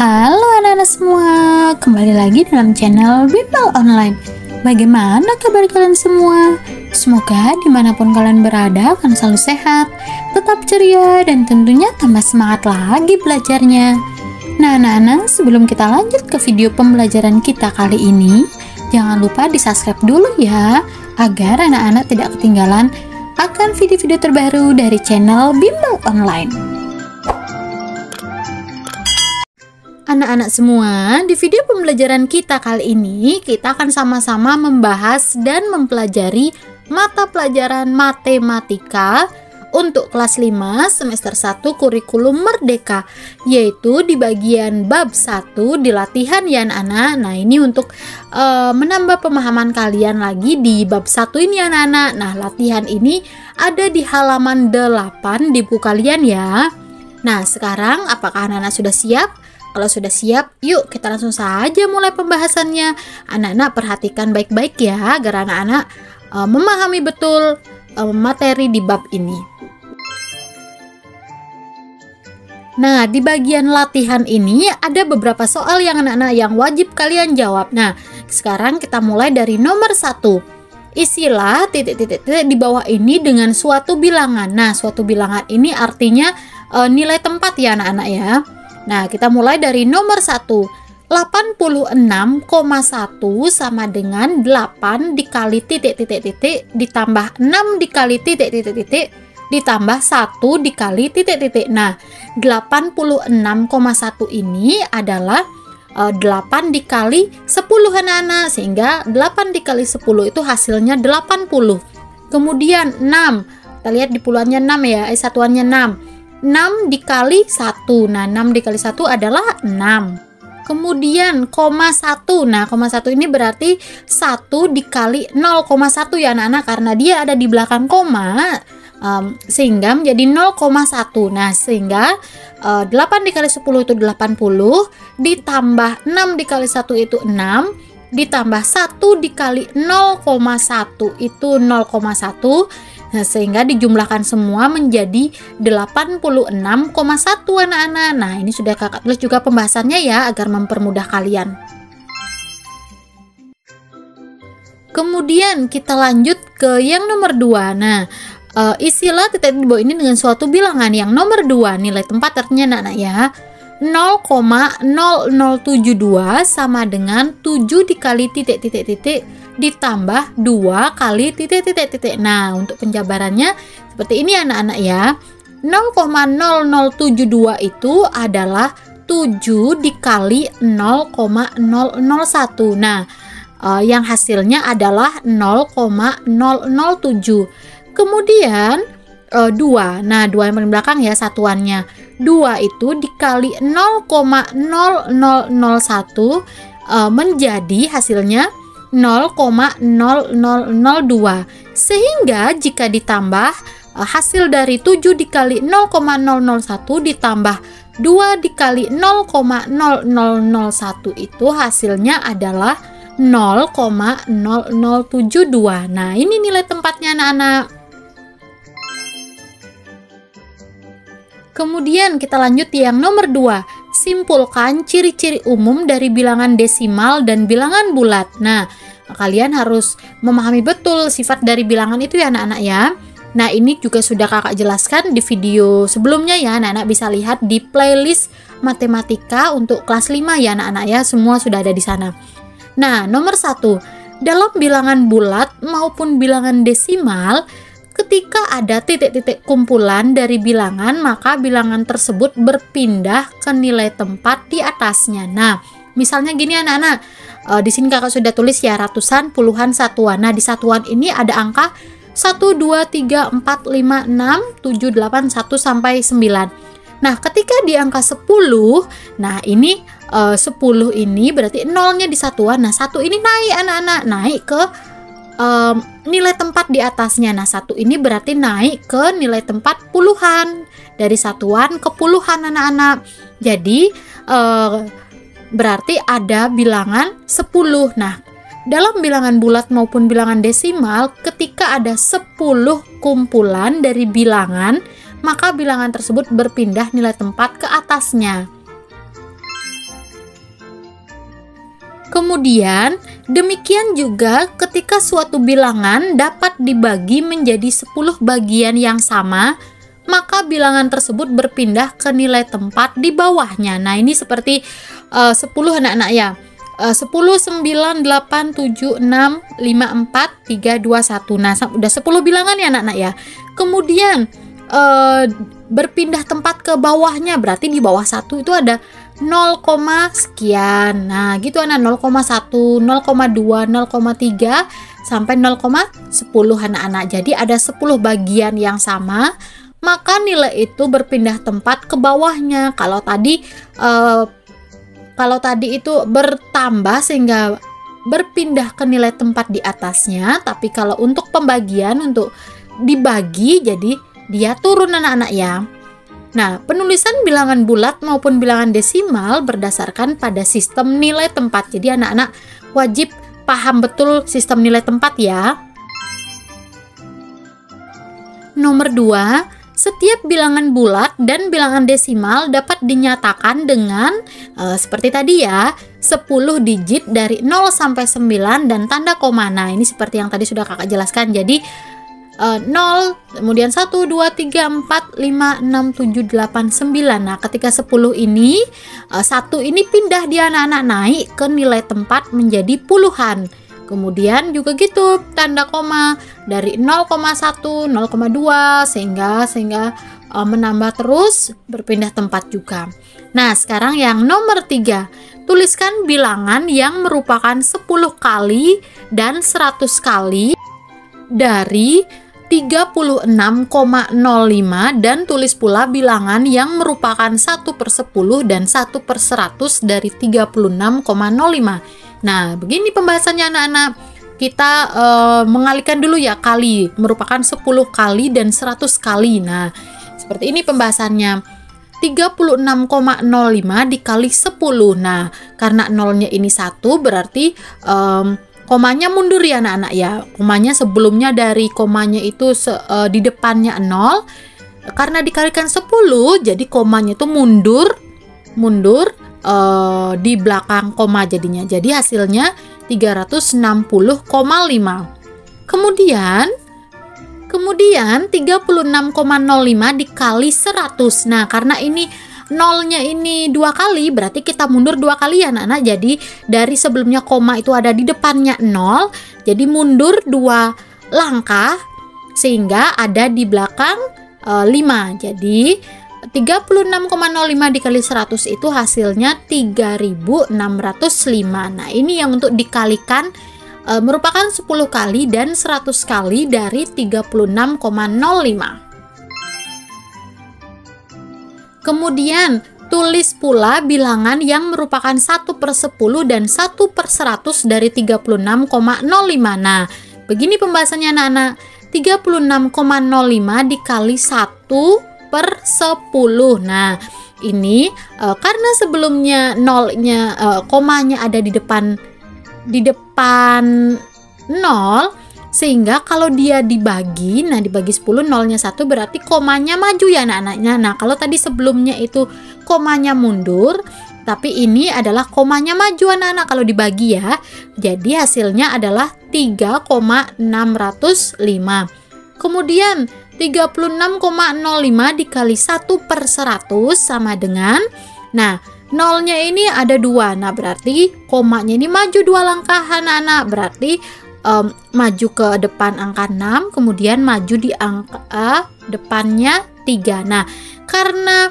Halo anak-anak semua, kembali lagi dalam channel Bimbel Online. Bagaimana kabar kalian semua? Semoga dimanapun kalian berada akan selalu sehat, tetap ceria, dan tentunya tambah semangat lagi belajarnya. Nah anak-anak, sebelum kita lanjut ke video pembelajaran kita kali ini, jangan lupa di subscribe dulu ya, agar anak-anak tidak ketinggalan akan video-video terbaru dari channel Bimbel Online. Anak-anak semua, di video pembelajaran kita kali ini, kita akan sama-sama membahas dan mempelajari mata pelajaran matematika untuk kelas 5 semester 1 kurikulum merdeka, yaitu di bagian bab 1 di latihan ya anak-anak. Nah ini untuk menambah pemahaman kalian lagi di bab 1 ini anak-anak. Nah latihan ini ada di halaman 8 di buku kalian ya. Nah sekarang apakah anak-anak sudah siap? Kalau sudah siap, yuk kita langsung saja mulai pembahasannya. Anak-anak perhatikan baik-baik ya, agar anak-anak memahami betul materi di bab ini. Nah, di bagian latihan ini ada beberapa soal yang anak-anak yang wajib kalian jawab. Nah, sekarang kita mulai dari nomor 1. Isilah titik-titik di bawah ini dengan suatu bilangan. Nah, suatu bilangan ini artinya nilai tempat ya anak-anak ya. Nah, kita mulai dari nomor 1. 86,1 sama dengan 8 dikali titik-titik ditambah 6 dikali titik-titik ditambah 1 dikali titik-titik. Nah, 86,1 ini adalah 8 dikali 10 anak-anak, sehingga 8 dikali 10 itu hasilnya 80. Kemudian 6, kita lihat di puluhannya 6 ya, satuannya 6. 6 dikali 1, nah 6 dikali 1 adalah 6. Kemudian koma 1, nah koma 1 ini berarti 1 dikali 0,1 ya anak-anak, karena dia ada di belakang koma sehingga menjadi 0,1. Nah sehingga 8 dikali 10 itu 80, ditambah 6 dikali 1 itu 6, ditambah 1 dikali 0,1 itu 0,1. Nah, sehingga dijumlahkan semua menjadi 86,1 anak-anak. Nah, ini sudah kakak tulis juga pembahasannya ya, agar mempermudah kalian. Kemudian kita lanjut ke yang nomor 2. Nah, isilah titik di bawah ini dengan suatu bilangan. Yang nomor 2, nilai tempat artinya anak-anak ya. 0,0072 sama dengan 7 dikali titik-titik ditambah 2 kali titik-titik. Nah, untuk penjabarannya seperti ini anak-anak ya. 0,0072 itu adalah 7 dikali 0,001. Nah, yang hasilnya adalah 0,007. Kemudian 2. Nah, 2 yang paling belakang ya satuannya. 2 itu dikali 0,0001 menjadi hasilnya 0,0002. Sehingga jika ditambah hasil dari 7 dikali 0,001 ditambah 2 dikali 0,0001 itu hasilnya adalah 0,0072. Nah, ini nilai tempatnya anak-anak. Kemudian kita lanjut yang nomor 2. Simpulkan ciri-ciri umum dari bilangan desimal dan bilangan bulat. Nah, kalian harus memahami betul sifat dari bilangan itu ya anak-anak ya. Nah, ini juga sudah kakak jelaskan di video sebelumnya ya. Anak-anak bisa lihat di playlist matematika untuk kelas 5 ya anak-anak ya. Semua sudah ada di sana. Nah, nomor 1. Dalam bilangan bulat maupun bilangan desimal, ketika ada titik-titik kumpulan dari bilangan, maka bilangan tersebut berpindah ke nilai tempat di atasnya. Nah, misalnya gini anak-anak, di sini kakak sudah tulis ya ratusan, puluhan, satuan. Nah, di satuan ini ada angka 1, 2, 3, 4, 5, 6, 7, 8, 1 sampai 9. Nah, ketika di angka 10, nah ini 10 ini berarti nolnya di satuan. Nah, 1 ini naik anak-anak, naik ke nilai tempat di atasnya. Nah, 1 ini berarti naik ke nilai tempat puluhan, dari satuan ke puluhan anak-anak. Jadi berarti ada bilangan 10. Nah, dalam bilangan bulat maupun bilangan desimal, ketika ada 10 kumpulan dari bilangan, maka bilangan tersebut berpindah nilai tempat ke atasnya. Kemudian, demikian juga ketika suatu bilangan dapat dibagi menjadi 10 bagian yang sama, maka bilangan tersebut berpindah ke nilai tempat di bawahnya. Nah, ini seperti 10 anak-anak ya. 10, 9, 8, 7, 6, 5, 4, 3, 2, 1. Nah, udah 10 bilangan ya anak-anak ya. Kemudian berpindah tempat ke bawahnya, berarti di bawah 1 itu ada 0, sekian. Nah, gitu anak, 0,1, 0,2, 0,3 sampai 0,10 anak-anak. Jadi ada 10 bagian yang sama, maka nilai itu berpindah tempat ke bawahnya. Kalau tadi itu bertambah sehingga berpindah ke nilai tempat di atasnya, tapi kalau untuk pembagian, untuk dibagi, jadi dia turun anak-anak ya. Nah, penulisan bilangan bulat maupun bilangan desimal berdasarkan pada sistem nilai tempat. Jadi anak-anak wajib paham betul sistem nilai tempat ya. Nomor 2, setiap bilangan bulat dan bilangan desimal dapat dinyatakan dengan seperti tadi ya, 10 digit dari 0 sampai 9 dan tanda koma. Nah, ini seperti yang tadi sudah kakak jelaskan. Jadi 0, kemudian 1, 2, 3, 4, 5, 6, 7, 8, 9. Nah, ketika 10 ini, 1 ini pindah dia anak-anak naik ke nilai tempat menjadi puluhan. Kemudian juga gitu, tanda koma dari 0,1, 0,2 sehingga menambah terus, berpindah tempat juga. Nah, sekarang yang nomor 3, tuliskan bilangan yang merupakan 10 kali dan 100 kali dari 36,05 dan tulis pula bilangan yang merupakan 1/10 dan 1/100 dari 36,05. Nah, begini pembahasannya anak-anak. Kita mengalihkan dulu ya, kali merupakan 10 kali dan 100 kali. Nah, seperti ini pembahasannya. 36,05 dikali 10. Nah, karena nolnya ini 1 berarti komanya mundur ya anak-anak ya. Komanya sebelumnya dari komanya itu di depannya 0. Karena dikalikan 10 jadi komanya itu mundur di belakang koma jadinya. Jadi hasilnya 360,5. Kemudian 36,05 dikali 100. Nah, karena ini nolnya ini 2 kali, berarti kita mundur 2 kali ya anak-anak. Jadi dari sebelumnya koma itu ada di depannya 0, jadi mundur 2 langkah sehingga ada di belakang 5. Jadi 36,05 dikali 100 itu hasilnya 3.605. Nah, ini yang untuk dikalikan merupakan 10 kali dan 100 kali dari 36,05. Kemudian, tulis pula bilangan yang merupakan 1/10 dan 1/100 dari 36,05. Nah, begini pembahasannya anak-anak. 36,05 dikali 1/10. Nah, ini karena sebelumnya komanya ada di depan 0, sehingga kalau dia dibagi 10, nolnya 1 berarti komanya maju ya anak-anaknya. Nah, kalau tadi sebelumnya itu komanya mundur, tapi ini adalah komanya maju anak-anak kalau dibagi ya. Jadi hasilnya adalah 3,605. Kemudian 36,05 dikali 1/100 sama dengan, nah, nolnya ini ada 2. Nah, berarti komanya ini maju 2 langkah anak-anak. Berarti maju ke depan angka 6, kemudian maju di angka depannya 3. Nah, karena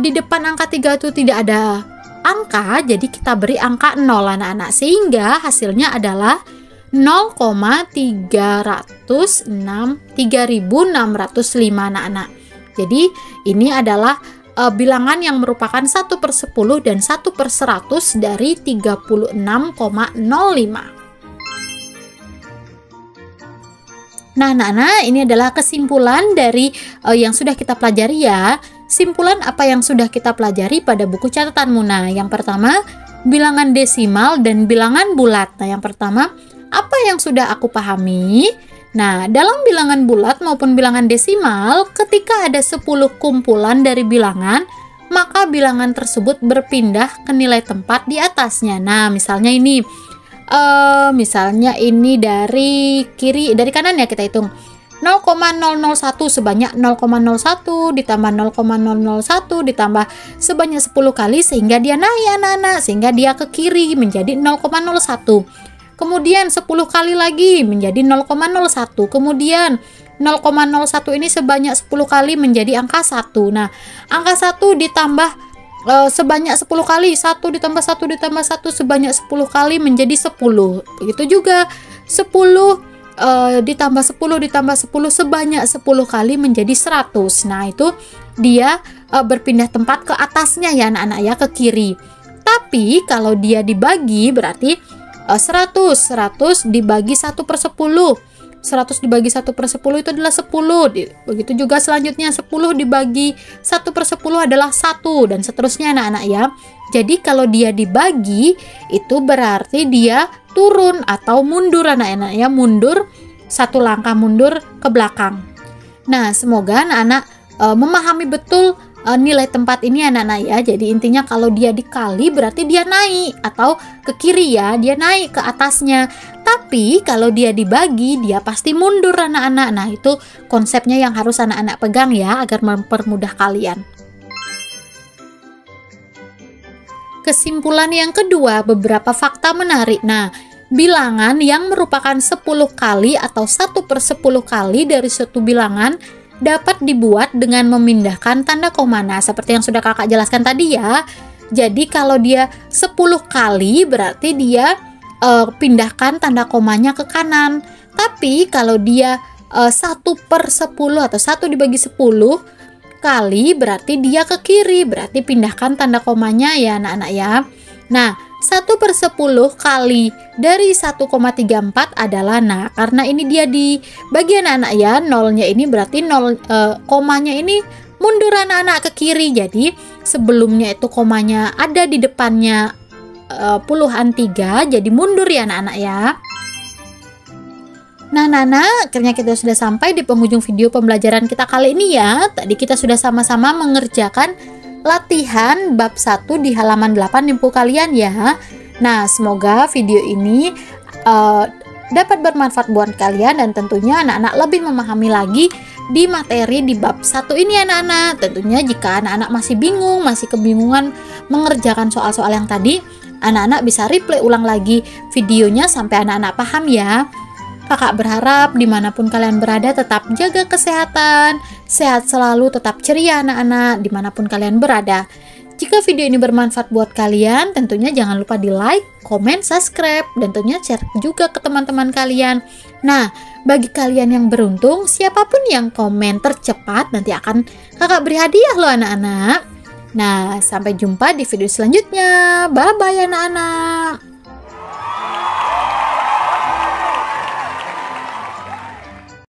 di depan angka 3 itu tidak ada angka, jadi kita beri angka 0 anak-anak, sehingga hasilnya adalah 3.605 anak-anak. Jadi ini adalah bilangan yang merupakan 1/10 dan 1/100 dari 36,05. Nah, anak-anak, ini adalah kesimpulan dari yang sudah kita pelajari ya. Simpulan apa yang sudah kita pelajari pada buku catatanmu. Nah, yang pertama, bilangan desimal dan bilangan bulat. Nah, yang pertama, apa yang sudah aku pahami? Nah, dalam bilangan bulat maupun bilangan desimal, ketika ada 10 kumpulan dari bilangan, maka bilangan tersebut berpindah ke nilai tempat di atasnya. Nah, misalnya ini dari kanan ya, kita hitung 0,001 sebanyak 0,01 ditambah 0,001 ditambah sebanyak 10 kali, sehingga dia naik anak-anak, sehingga dia ke kiri menjadi 0,01. Kemudian 10 kali lagi menjadi 0,01. Kemudian 0,01 ini sebanyak 10 kali menjadi angka 1. Nah, angka 1 ditambah sebanyak 10 kali, 1 ditambah 1 ditambah 1 sebanyak 10 kali menjadi 10. Begitu juga 10 ditambah 10 ditambah 10 sebanyak 10 kali menjadi 100. Nah, itu dia berpindah tempat ke atasnya ya anak-anak ya, ke kiri. Tapi kalau dia dibagi berarti 100 dibagi 1/10. 100 dibagi 1/10 itu adalah 10. Begitu juga selanjutnya 10 dibagi 1/10 adalah 1, dan seterusnya anak-anak ya. Jadi kalau dia dibagi itu berarti dia turun atau mundur anak-anak ya, mundur 1 langkah mundur ke belakang. Nah, semoga anak-anak memahami betul nilai tempat ini anak-anak ya. Jadi intinya kalau dia dikali berarti dia naik atau ke kiri ya, dia naik ke atasnya. Tapi kalau dia dibagi dia pasti mundur anak-anak. Nah, itu konsepnya yang harus anak-anak pegang ya, agar mempermudah kalian. Kesimpulan yang kedua, beberapa fakta menarik. Nah, bilangan yang merupakan 10 kali atau 1/10 kali dari suatu bilangan dapat dibuat dengan memindahkan tanda koma. Nah, seperti yang sudah kakak jelaskan tadi ya. Jadi kalau dia 10 kali berarti dia pindahkan tanda komanya ke kanan. Tapi kalau dia 1/10 atau 1 dibagi 10 kali berarti dia ke kiri, berarti pindahkan tanda komanya ya anak-anak ya. Nah, 1/10 kali dari 1,34 adalah, nah karena ini dia di bagian anak-anak ya, nolnya ini berarti komanya ini mundur anak-anak ke kiri. Jadi sebelumnya itu komanya ada di depannya puluhan 3, jadi mundur ya anak-anak ya. Nah, akhirnya kita sudah sampai di penghujung video pembelajaran kita kali ini ya. Tadi kita sudah sama-sama mengerjakan latihan bab 1 di halaman 8 di buku kalian ya. Nah, semoga video ini dapat bermanfaat buat kalian, dan tentunya anak-anak lebih memahami lagi di materi di bab 1 ini anak-anak. Tentunya jika anak-anak masih bingung, masih kebingungan mengerjakan soal-soal yang tadi, anak-anak bisa replay ulang lagi videonya sampai anak-anak paham ya. Kakak berharap dimanapun kalian berada tetap jaga kesehatan, sehat selalu, tetap ceria anak-anak dimanapun kalian berada. Jika video ini bermanfaat buat kalian, tentunya jangan lupa di like, komen, subscribe, dan tentunya share juga ke teman-teman kalian. Nah, bagi kalian yang beruntung, siapapun yang komen tercepat nanti akan kakak beri hadiah loh anak-anak. Nah, sampai jumpa di video selanjutnya. Bye-bye anak-anak.